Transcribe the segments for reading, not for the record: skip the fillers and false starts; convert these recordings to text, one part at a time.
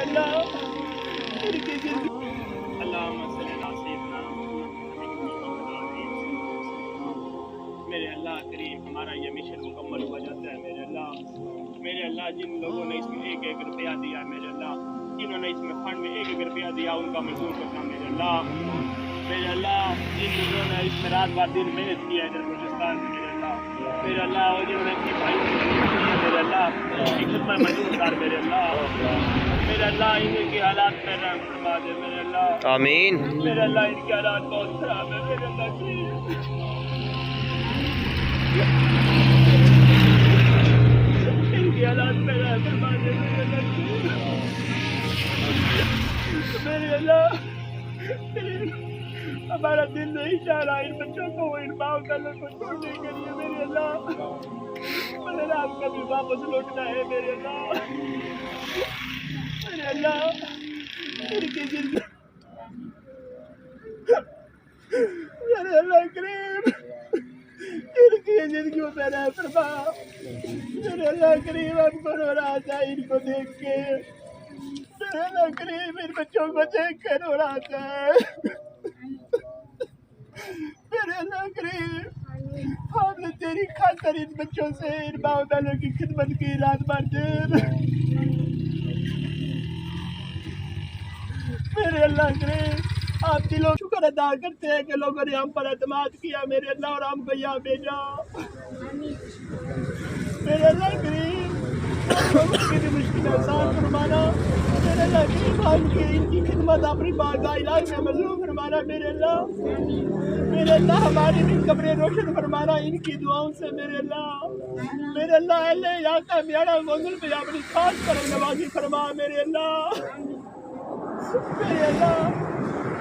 اللہ ان کی زندگی اللہم صلی اللہ سیدنا میرے اللہ کریم ہمارا یہ مشن مکمل ہو جاتا ہے میرے اللہ جن لوگوں نے اس میں ایک ایک روپیہ دیا میرے اللہ جنہوں نے اس میں فنڈ میں ایک ایک روپیہ دیا ان کا مزدور کرنا میرے اللہ جن لوگوں نے اس میں رات بار دن محنت کیا ہے بلوچستان میں میرے اللہ جنہوں نے اپنی بھائی میرے اللہ کی خدمت مجبور کر میرے اللہ ان کے حالات میں رحم فرما دے میرے اللہ آمین میرے اللہ ان کے حالات بہت خراب ہے میرے اللہ ان کے حالات میں رحم فرما دے میرے اللہ ہمارا دل نہیں چاہ رہا ان بچوں کو ان باؤ کلر کو چھوڑنے کے لیے میرے اللہ آپ کا بھی واپس لوٹنا ہے میرے اللہ ان کی زندگی میرے اللہ کریم ان کی زندگیوں میں رہ فرما میرے اللہ کریم ہم کو رو رہا تھا ان کو دیکھ کے میرے اللہ کریم ان بچوں کو دیکھ کے رو رہا تھا میرے اللہ کریم ہم نے تیری خاطر ان بچوں سے ان باؤ بہنوں کی خدمت کی رات بھر دن میرے اللہ کریم آپ دلوں شکر ادا کرتے ہیں کہ لوگوں نے ہم پر اعتماد کیا میرے اللہ اور ہم کو یہاں بھیجا میرے اللہ کریم لوگوں کی بھی مشکل آسان فرمانا میرے اللہ کریم ان کی خدمت اپنی بارگاہ الہی میں مظلوم فرمانا میرے اللہ ہماری بھی قبریں روشن فرمانا ان کی دعاؤں سے میرے اللہ اللہ یہاں کا میرا منزل پہ اپنی خاص پر نوازی فرما میرے اللہ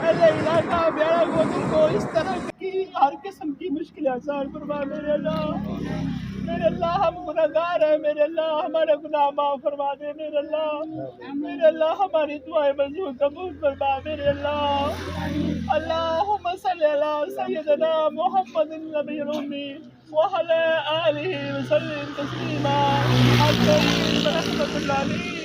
اللہ علاقہ میرا منزل کو اس طرح کی ہر قسم کی مشکل آسان فرما میرے اللہ ہم گناہگار ہیں میرے اللہ ہمارے گناہ معاف فرما دے میرے اللہ ہماری دعائیں منظور قبول فرما میرے اللہ اللہم صلی علی سیدنا محمد النبی الامی وعلی آلہ وسلم تسلیما رحمۃ اللہ علیہ